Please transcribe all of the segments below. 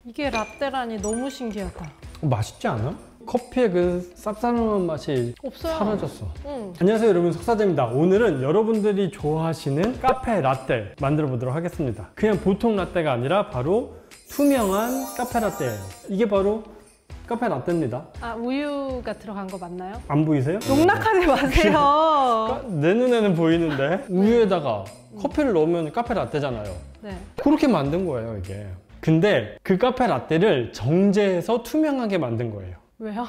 이게 라떼라니 너무 신기하다. 맛있지 않아? 커피의 그 쌉싸름한 맛이 없어요. 사라졌어. 응. 안녕하세요 여러분, 석사제입니다. 오늘은 여러분들이 좋아하시는 카페 라떼 만들어 보도록 하겠습니다. 그냥 보통 라떼가 아니라 바로 투명한 카페 라떼예요. 이게 바로 카페 라떼입니다. 아, 우유가 들어간 거 맞나요? 안 보이세요? 농락하지 마세요. 내 눈에는 보이는데 우유에다가 커피를 넣으면 카페 라떼잖아요. 네. 그렇게 만든 거예요 이게. 근데 그 카페 라떼를 정제해서 투명하게 만든 거예요. 왜요?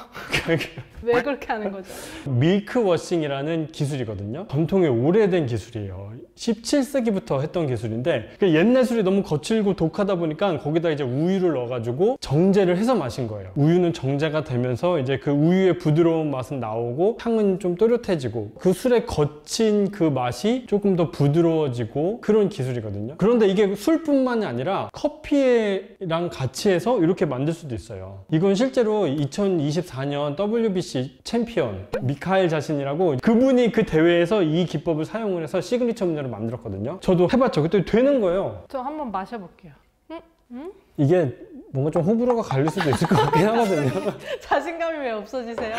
왜 그렇게 하는 거죠? 밀크 워싱이라는 기술이거든요. 전통의 오래된 기술이에요. 17세기부터 했던 기술인데 옛날 술이 너무 거칠고 독하다 보니까 거기다 이제 우유를 넣어가지고 정제를 해서 마신 거예요. 우유는 정제가 되면서 이제 그 우유의 부드러운 맛은 나오고 향은 좀 또렷해지고 그 술의 거친 그 맛이 조금 더 부드러워지고 그런 기술이거든요. 그런데 이게 술뿐만이 아니라 커피랑 같이 해서 이렇게 만들 수도 있어요. 이건 실제로 2024년 WBC 챔피언 미카엘 자신이라고 그분이 그 대회에서 이 기법을 사용을 해서 시그니처 음료를 만들었거든요. 저도 해봤죠. 그때 되는 거예요. 저 한번 마셔볼게요. 이게 뭔가 좀 호불호가 갈릴 수도 있을 것 같긴 하거든요. 자신감이 왜 없어지세요?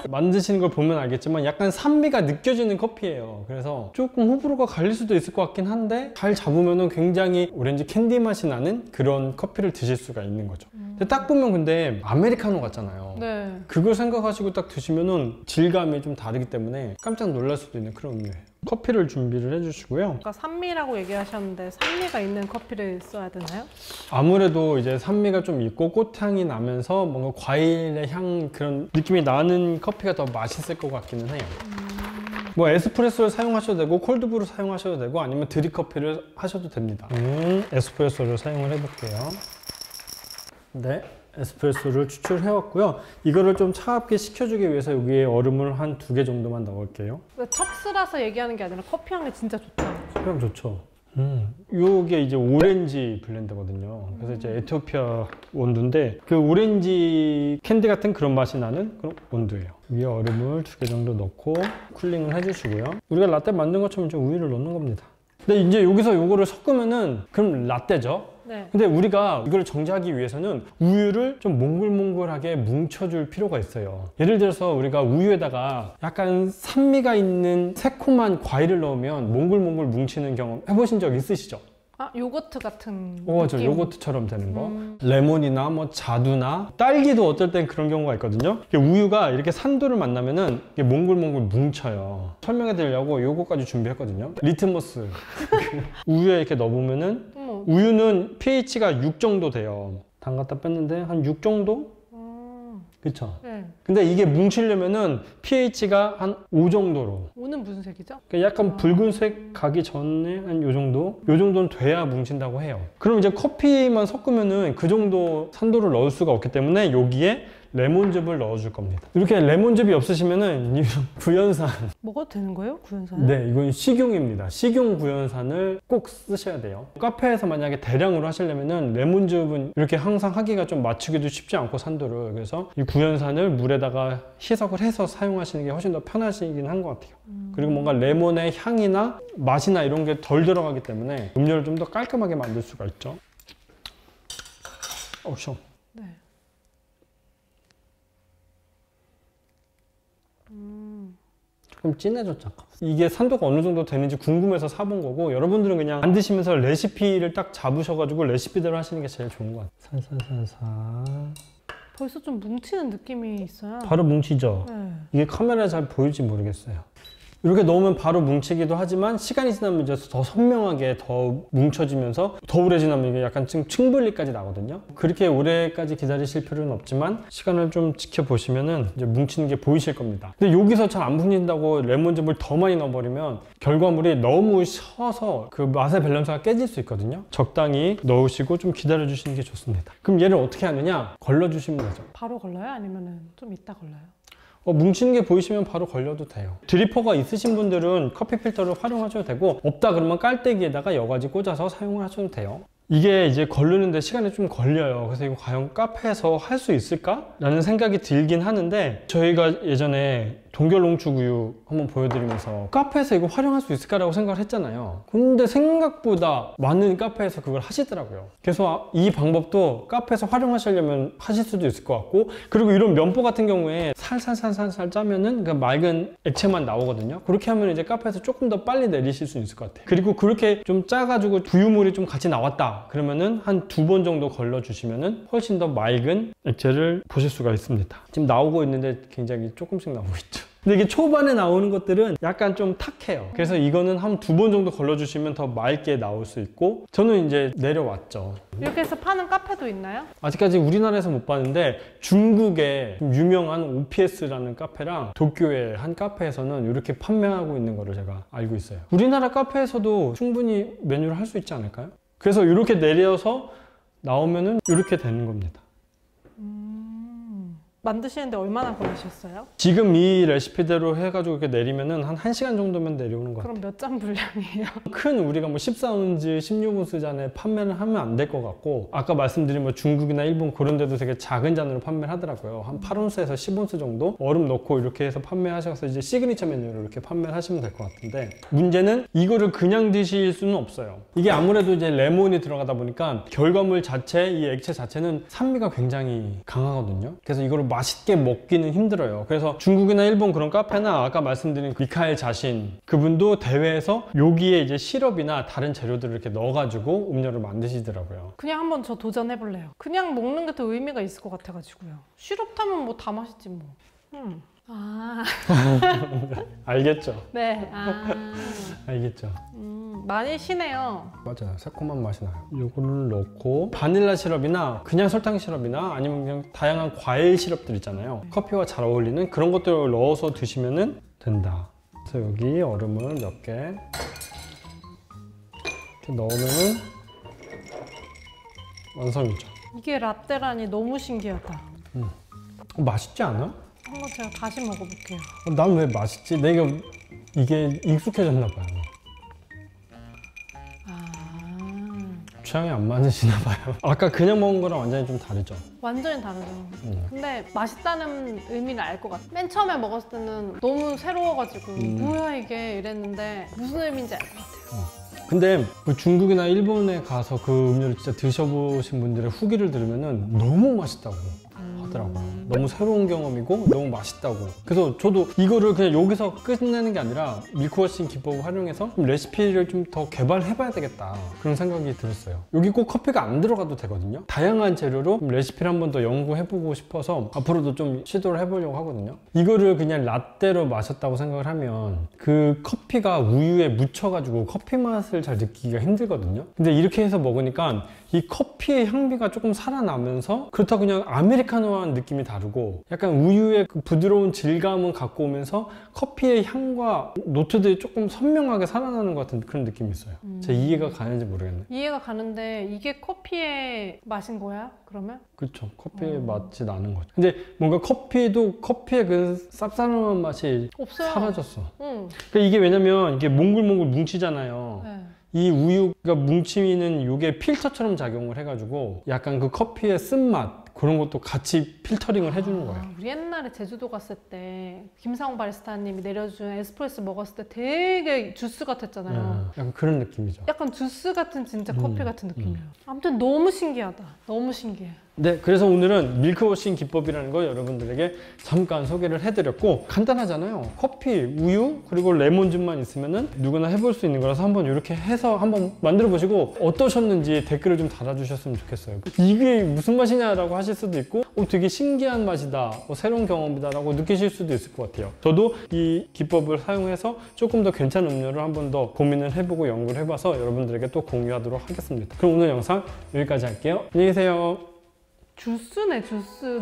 만드시는 걸 보면 알겠지만 약간 산미가 느껴지는 커피예요. 그래서 조금 호불호가 갈릴 수도 있을 것 같긴 한데 잘 잡으면 굉장히 오렌지 캔디 맛이 나는 그런 커피를 드실 수가 있는 거죠. 근데 딱 보면 근데 아메리카노 같잖아요. 네. 그걸 생각하시고 딱 드시면은 질감이 좀 다르기 때문에 깜짝 놀랄 수도 있는 그런 음료예요. 커피를 준비를 해주시고요. 아까 산미라고 얘기하셨는데 산미가 있는 커피를 써야 되나요? 아무래도 이제 산미가 좀 있고 꽃향이 나면서 뭔가 과일의 향 그런 느낌이 나는 커피가 더 맛있을 것 같기는 해요. 뭐 에스프레소를 사용하셔도 되고 콜드브루 사용하셔도 되고 아니면 드립커피를 하셔도 됩니다. 에스프레소를 사용을 해볼게요. 네, 에스프레소를 추출해왔고요. 이거를 좀 차갑게 식혀주기 위해서 여기에 얼음을 한 2개 정도만 넣을게요. 척스라서 얘기하는 게 아니라 커피 향이 진짜 좋다. 그럼 좋죠. 요게 이제 오렌지 블렌드거든요. 그래서 이제 에티오피아 원두인데 그 오렌지 캔디 같은 그런 맛이 나는 그런 원두예요. 위에 얼음을 2개 정도 넣고 쿨링을 해주시고요. 우리가 라떼 만든 것처럼 좀 우유를 넣는 겁니다. 근데 이제 여기서 요거를 섞으면은 그럼 라떼죠? 네. 근데 우리가 이걸 정제하기 위해서는 우유를 좀 몽글몽글하게 뭉쳐줄 필요가 있어요. 예를 들어서 우리가 우유에다가 약간 산미가 있는 새콤한 과일을 넣으면 몽글몽글 뭉치는 경험 해보신 적 있으시죠? 아, 요거트 같은 맞아. 느낌? 요거트처럼 되는 거. 레몬이나 뭐 자두나 딸기도 어떨 땐 그런 경우가 있거든요. 우유가 이렇게 산도를 만나면은 이게 몽글몽글 뭉쳐요. 설명해 드리려고 요거까지 준비했거든요. 리트머스 우유에 이렇게 넣어보면은 우유는 pH가 6 정도 돼요. 담갔다 뺐는데 한 6 정도? 그쵸? 네. 근데 이게 뭉치려면은 pH가 한 5 정도로. 5는 무슨 색이죠? 그러니까 약간 붉은색 가기 전에 한 요 정도? 요 정도는 돼야 뭉친다고 해요. 그럼 이제 커피만 섞으면은 그 정도 산도를 넣을 수가 없기 때문에 여기에 레몬즙을 넣어줄 겁니다. 이렇게 레몬즙이 없으시면은 구연산. 먹어도 되는 거예요? 구연산은? 네, 이건 식용입니다. 식용 구연산을 꼭 쓰셔야 돼요. 카페에서 만약에 대량으로 하시려면은 레몬즙은 이렇게 항상 하기가 좀 맞추기도 쉽지 않고 산도를. 그래서 이 구연산을 물에다가 희석을 해서 사용하시는 게 훨씬 더 편하시긴 한 것 같아요. 그리고 뭔가 레몬의 향이나 맛이나 이런 게 덜 들어가기 때문에 음료를 좀 더 깔끔하게 만들 수가 있죠. 시원. 네. 조금 진해졌죠. 이게 산도가 어느 정도 되는지 궁금해서 사본 거고 여러분들은 그냥 안 드시면서 레시피를 딱 잡으셔가지고 레시피대로 하시는 게 제일 좋은 것 같아요. 살살살살. 벌써 좀 뭉치는 느낌이 있어요. 바로 뭉치죠? 네. 이게 카메라에 잘 보일지 모르겠어요. 이렇게 넣으면 바로 뭉치기도 하지만 시간이 지나면 이제 더 선명하게 더 뭉쳐지면서 더 오래 지나면 이게 약간 층분리까지 나거든요. 그렇게 오래까지 기다리실 필요는 없지만 시간을 좀 지켜보시면은 이제 뭉치는 게 보이실 겁니다. 근데 여기서 잘 안 뭉친다고 레몬즙을 더 많이 넣어버리면 결과물이 너무 셔서 그 맛의 밸런스가 깨질 수 있거든요. 적당히 넣으시고 좀 기다려 주시는 게 좋습니다. 그럼 얘를 어떻게 하느냐? 걸러주시면 되죠. 바로 걸러요? 아니면은 좀 이따 걸러요? 뭉치는 게 보이시면 바로 걸려도 돼요. 드리퍼가 있으신 분들은 커피 필터를 활용하셔도 되고 없다 그러면 깔때기에다가 여과지 꽂아서 사용을 하셔도 돼요. 이게 이제 걸르는데 시간이 좀 걸려요. 그래서 이거 과연 카페에서 할 수 있을까? 라는 생각이 들긴 하는데 저희가 예전에 동결 농축 우유 한번 보여드리면서 카페에서 이거 활용할 수 있을까라고 생각을 했잖아요. 근데 생각보다 많은 카페에서 그걸 하시더라고요. 그래서 이 방법도 카페에서 활용하시려면 하실 수도 있을 것 같고, 그리고 이런 면포 같은 경우에 살살살살살 짜면은 그 맑은 액체만 나오거든요. 그렇게 하면 이제 카페에서 조금 더 빨리 내리실 수 있을 것 같아요. 그리고 그렇게 좀 짜가지고 부유물이 좀 같이 나왔다 그러면은 한 2번 정도 걸러 주시면은 훨씬 더 맑은 액체를 보실 수가 있습니다. 지금 나오고 있는데 굉장히 조금씩 나오고 있죠. 근데 이게 초반에 나오는 것들은 약간 좀 탁해요. 그래서 이거는 한 2번 정도 걸러주시면 더 맑게 나올 수 있고, 저는 이제 내려왔죠. 이렇게 해서 파는 카페도 있나요? 아직까지 우리나라에서 못 봤는데 중국의 유명한 OPS라는 카페랑 도쿄의 한 카페에서는 이렇게 판매하고 있는 거를 제가 알고 있어요. 우리나라 카페에서도 충분히 메뉴를 할 수 있지 않을까요? 그래서 이렇게 내려서 나오면은 이렇게 되는 겁니다. 만드시는데 얼마나 걸리셨어요? 지금 이 레시피대로 해가지고 이렇게 내리면은 한 1시간 정도면 내려오는 것 같아요. 그럼 몇 장 분량이에요? 큰 우리가 뭐 14온즈, 16온즈 잔에 판매를 하면 안 될 것 같고, 아까 말씀드린 뭐 중국이나 일본 그런 데도 되게 작은 잔으로 판매를 하더라고요. 한 8온스에서 10온스 정도 얼음 넣고 이렇게 해서 판매하셔서 이제 시그니처 메뉴로 이렇게 판매를 하시면 될 것 같은데, 문제는 이거를 그냥 드실 수는 없어요. 이게 아무래도 이제 레몬이 들어가다 보니까 결과물 자체, 이 액체 자체는 산미가 굉장히 강하거든요. 그래서 이거를 맛있게 먹기는 힘들어요. 그래서 중국이나 일본 그런 카페나 아까 말씀드린 미카엘 자신 그분도 대회에서 여기에 이제 시럽이나 다른 재료들을 이렇게 넣어가지고 음료를 만드시더라고요. 그냥 한번 저 도전해볼래요. 그냥 먹는 게 더 의미가 있을 것 같아가지고요. 시럽 타면 뭐 다 맛있지 뭐. 아. 알겠죠? 네. 알겠죠? 많이 시네요. 맞아요. 새콤한 맛이 나요. 이거를 넣고 바닐라 시럽이나 그냥 설탕 시럽이나 아니면 그냥 다양한 과일 시럽들 있잖아요. 커피와 잘 어울리는 그런 것들을 넣어서 드시면 된다. 그래서 여기 얼음을 몇 개 이렇게 넣으면 완성이죠. 이게 라떼라니 너무 신기하다. 맛있지 않아? 한번 제가 다시 먹어볼게요. 난 왜 맛있지? 내가 이게 익숙해졌나 봐요. 취향이 안 맞으시나 봐요. 아까 그냥 먹은 거랑 완전히 좀 다르죠? 완전히 다르죠. 근데 맛있다는 의미를 알 것 같아. 맨 처음에 먹었을 때는 너무 새로워가지고 뭐야 이게 이랬는데 무슨 의미인지 알 것 같아요. 근데 그 중국이나 일본에 가서 그 음료를 진짜 드셔보신 분들의 후기를 들으면은 너무 맛있다고 하더라고요. 너무 새로운 경험이고 너무 맛있다고. 그래서 저도 이거를 그냥 여기서 끝내는 게 아니라 밀크워싱 기법을 활용해서 좀 레시피를 좀 더 개발해봐야 되겠다, 그런 생각이 들었어요. 여기 꼭 커피가 안 들어가도 되거든요. 다양한 재료로 레시피를 한 번 더 연구해보고 싶어서 앞으로도 좀 시도를 해보려고 하거든요. 이거를 그냥 라떼로 마셨다고 생각을 하면 그 커피가 우유에 묻혀가지고 커피 맛을 잘 느끼기가 힘들거든요. 근데 이렇게 해서 먹으니까 이 커피의 향기가 조금 살아나면서, 그렇다고 그냥 아메리카노와는 느낌이 다르고 약간 우유의 그 부드러운 질감은 갖고 오면서 커피의 향과 노트들이 조금 선명하게 살아나는 것 같은 그런 느낌이 있어요. 제 이해가 가는지 모르겠네. 이해가 가는데 이게 커피의 맛인 거야? 그러면? 그렇죠. 커피의 맛이 나는 거죠. 근데 뭔가 커피도 커피의 그 쌉싸름한 맛이 없어요. 사라졌어. 그러니까 이게 왜냐면 이게 몽글몽글 뭉치잖아요. 네. 이 우유가 뭉치는 이게 필터처럼 작용을 해가지고 약간 그 커피의 쓴맛 그런 것도 같이 필터링을 해주는 거예요. 우리 옛날에 제주도 갔을 때 김상훈 바리스타님이 내려준 에스프레소 먹었을 때 되게 주스 같았잖아요. 약간 그런 느낌이죠. 약간 주스 같은 진짜 커피 같은 느낌이에요. 아무튼 너무 신기하다. 너무 신기해. 네, 그래서 오늘은 밀크워싱 기법이라는 거 여러분들에게 잠깐 소개를 해드렸고, 간단하잖아요. 커피, 우유, 그리고 레몬즙만 있으면은 누구나 해볼 수 있는 거라서 한번 이렇게 해서 한번 만들어 보시고 어떠셨는지 댓글을 좀 달아주셨으면 좋겠어요. 이게 무슨 맛이냐라고 하실 수도 있고, 되게 신기한 맛이다, 새로운 경험이다 라고 느끼실 수도 있을 것 같아요. 저도 이 기법을 사용해서 조금 더 괜찮은 음료를 한번 더 고민을 해보고 연구를 해봐서 여러분들에게 또 공유하도록 하겠습니다. 그럼 오늘 영상 여기까지 할게요. 안녕히 계세요. 주스네, 주스.